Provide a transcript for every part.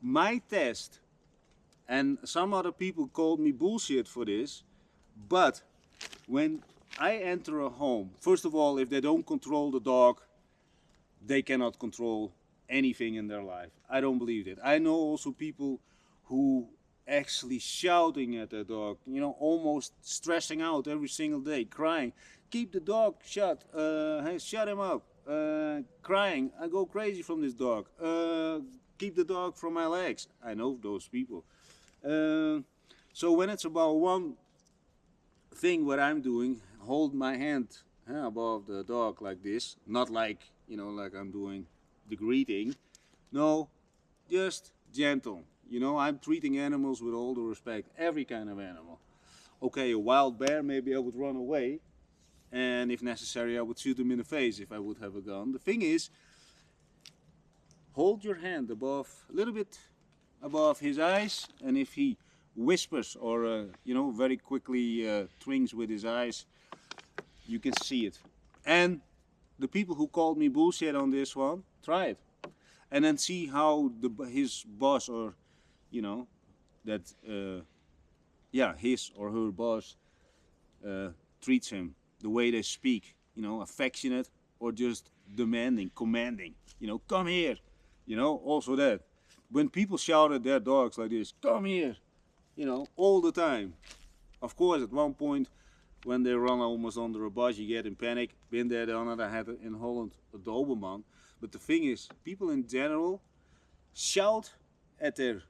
My test, and some other people called me bullshit for this, but when I enter a home, first of all, if they don't control the dog, they cannot control anything in their life. I don't believe that. I know also people who actually shouting at their dog, you know, almost stressing out every single day, crying, keep the dog shut, hey, shut him up, crying, I go crazy from this dog, keep the dog from my legs. I know those people. Uh, so when it's about one thing what I'm doing, hold my hand above the dog like this, not like, you know, like I'm doing the greeting. No, just gentle. You know, I'm treating animals with all the respect, every kind of animal. Okay, a wild bear, maybe I would run away, and if necessary, I would shoot him in the face if I would have a gun. The thing is, hold your hand above, a little bit above his eyes, and if he whispers or you know, very quickly twinks with his eyes, you can see it. And the people who called me bullshit on this one, try it, and then see how his boss, or you know, that yeah, his or her boss treats him, the way they speak, you know, affectionate or just demanding, commanding, you know, come here, you know, also that. When people shout at their dogs like this, come here, you know, all the time. Of course, at one point, when they run almost under a bus, you get in panic. Been there, done it. I had in Holland a Doberman. But the thing is, people in general shout at their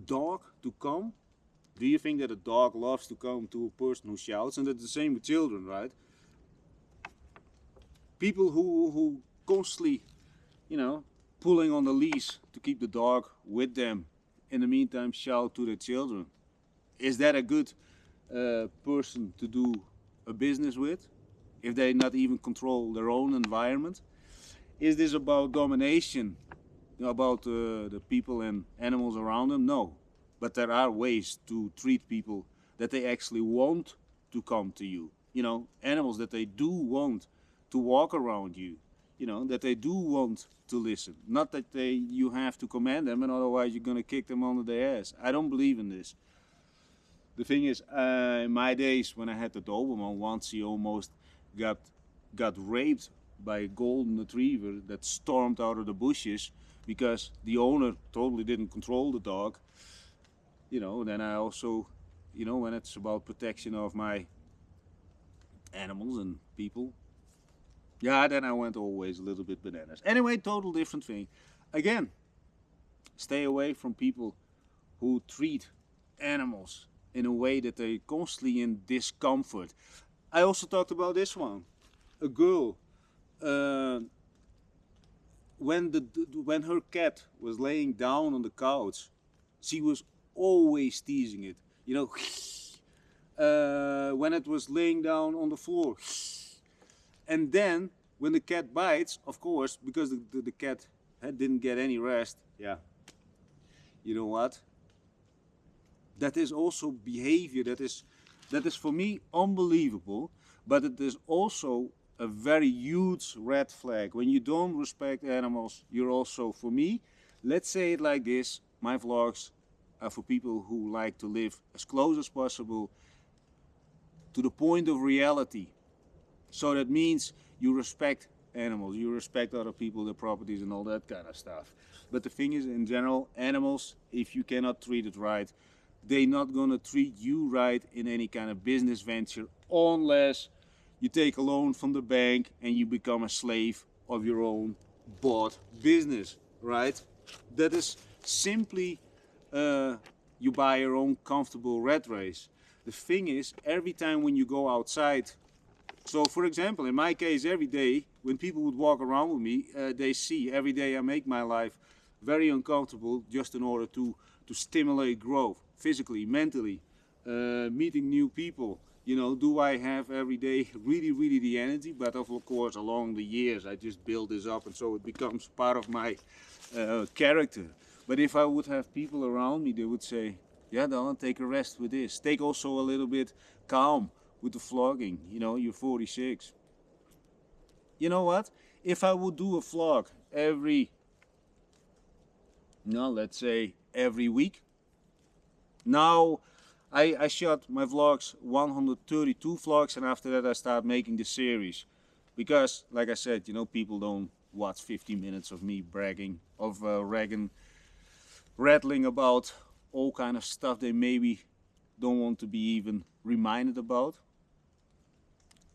dog to come. Do you think that a dog loves to come to a person who shouts? And that's the same with children, right? People who constantly, you know, pulling on the leash to keep the dog with them, in the meantime shout to their children. Is that a good person to do a business with, if they not even control their own environment? Is this about domination, about the people and animals around them? No, but there are ways to treat people that they actually want to come to you. You know, animals that they do want to walk around you, you know, that they do want to listen. Not that you have to command them, and otherwise you're gonna kick them under their ass. I don't believe in this. The thing is, in my days when I had the Doberman, once he almost got raped by a golden retriever that stormed out of the bushes because the owner totally didn't control the dog. You know, then I also, you know, when it's about protection of my animals and people, yeah, then I went always a little bit bananas. Anyway, total different thing. Again, stay away from people who treat animals in a way that they're constantly in discomfort. I also talked about this one. A girl, when her cat was laying down on the couch, she was always teasing it. You know, when it was laying down on the floor. And then when the cat bites, of course, because the cat didn't get any rest, yeah, you know what? That is also behavior that is for me unbelievable, but it is also a very huge red flag. When you don't respect animals, you're also, for me, let's say it like this, my vlogs are for people who like to live as close as possible to the point of reality. So that means you respect animals, you respect other people, their properties and all that kind of stuff. But the thing is, in general, animals, if you cannot treat it right, they're not gonna treat you right in any kind of business venture, unless you take a loan from the bank and you become a slave of your own bought business, right? That is simply you buy your own comfortable rat race. The thing is, every time when you go outside, so for example, in my case, every day when people would walk around with me, they see every day I make my life very uncomfortable just in order to stimulate growth, physically, mentally, meeting new people. You know, do I have every day really the energy? But of course, along the years, I just build this up, and so it becomes part of my character. But if I would have people around me, they would say, yeah, Don, take a rest with this. Take also a little bit calm with the vlogging. You know, you're 46. You know what? If I would do a vlog every no, let's say every week. Now I shot my vlogs, 132 vlogs, and after that I start making the series. Because, like I said, you know, people don't watch 50 minutes of me bragging, of rattling about all kind of stuff they maybe don't want to be even reminded about.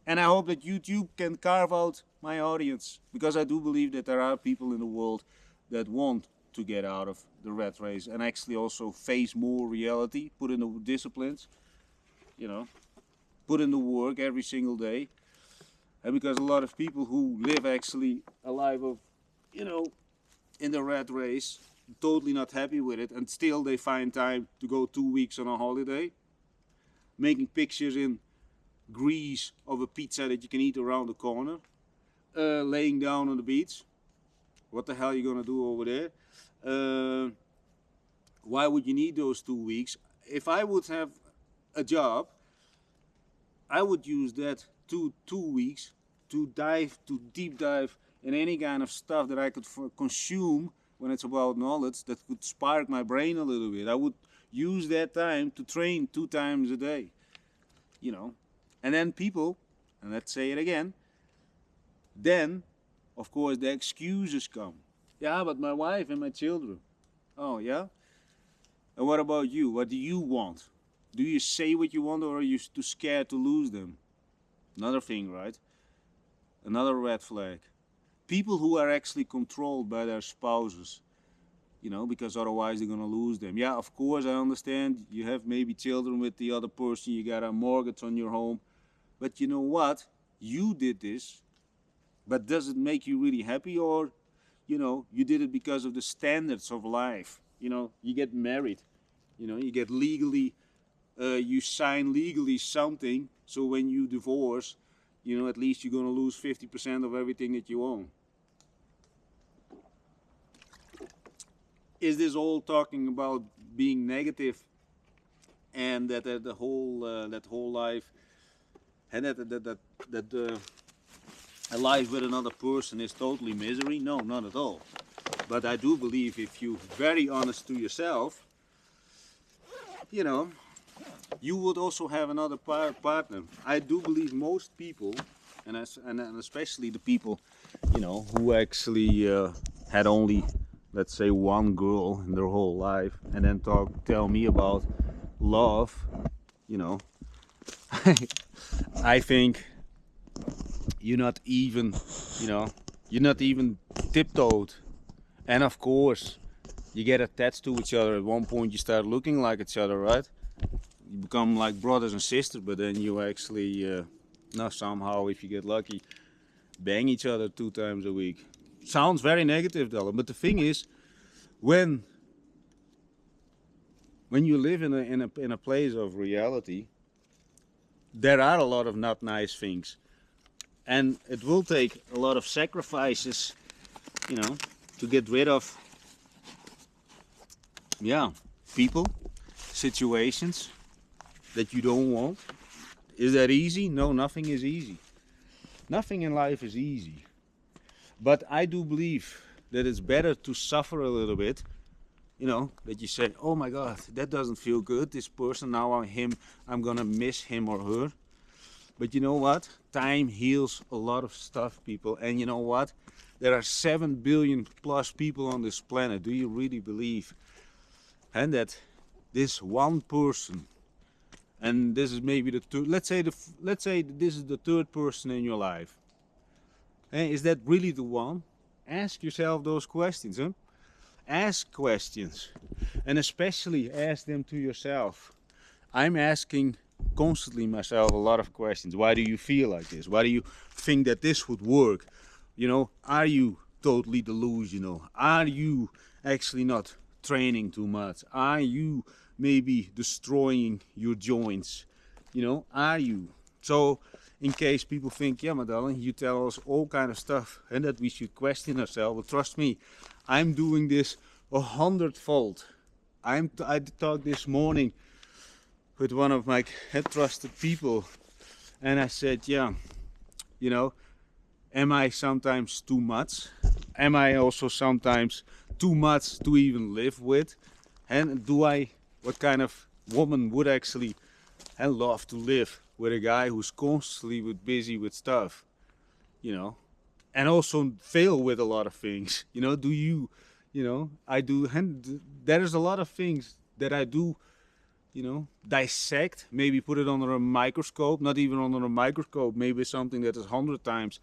And I hope that YouTube can carve out my audience, because I do believe that there are people in the world that want to get out of the rat race and actually also face more reality, put in the disciplines, you know, put in the work every single day. And because a lot of people who live actually a life of, you know, in the rat race, totally not happy with it, and still they find time to go 2 weeks on a holiday, making pictures in Greece of a pizza that you can eat around the corner, laying down on the beach. What the hell are you gonna do over there? Why would you need those 2 weeks? If I would have a job, I would use that 2 weeks to deep dive in any kind of stuff that I could consume when it's about knowledge that could spark my brain a little bit. I would use that time to train 2 times a day, you know. And then people, and let's say it again, then of course the excuses come. Yeah, but my wife and my children. Oh yeah? And what about you? What do you want? Do you say what you want, or are you too scared to lose them? Another thing, right? Another red flag. People who are actually controlled by their spouses, you know, because otherwise they're gonna lose them. Yeah, of course, I understand you have maybe children with the other person, you got a mortgage on your home, but you know what? You did this, but does it make you really happy, or, you know, you did it because of the standards of life? You know, you get married, you know, you get legally, you sign legally something, so when you divorce, you know, at least you're gonna lose 50% of everything that you own. Is this all talking about being negative, and that the whole life, and that a life with another person is totally misery? No, not at all. But I do believe if you're very honest to yourself, you know, you would also have another partner. I do believe most people, and especially the people, you know, who actually had only, let's say, one girl in their whole life, and then tell me about love, you know, I think you're not even, you know, you're not even tiptoed. And of course, you get attached to each other. At one point, you start looking like each other, right? You become like brothers and sisters, but then you actually, now somehow, if you get lucky, bang each other 2 times a week. Sounds very negative, Dylan, but the thing is, when you live in a place of reality, there are a lot of not nice things, and it will take a lot of sacrifices, you know, to get rid of, yeah, people, situations that you don't want. Is that easy? No, nothing is easy. Nothing in life is easy. But I do believe that it's better to suffer a little bit, you know, that you say, oh my God, that doesn't feel good, this person, now I'm gonna miss him or her. But you know what? Time heals a lot of stuff, people. And you know what? There are 7 billion plus people on this planet. Do you really believe? And that this one person, and this is maybe the third, let's say this is the 3rd person in your life. Hey, is that really the one? Ask yourself those questions, huh? Ask questions, and especially ask them to yourself. I'm asking constantly myself a lot of questions. Why do you feel like this? Why do you think that this would work? You know, are you totally delusional? Are you actually not training too much? Are you maybe destroying your joints? You know, are you? So in case people think, yeah, my darling, you tell us all kind of stuff and that we should question ourselves, but trust me, I'm doing this 100-fold. I talked this morning with one of my trusted people, and I said, yeah, you know, am I sometimes too much? Am I also sometimes too much to even live with? And what kind of woman would actually love to live with a guy who's constantly busy with stuff, you know, and also fail with a lot of things, do you, I do, and there is a lot of things that I do, dissect, maybe put it under a microscope, not even under a microscope, maybe something that is 100 times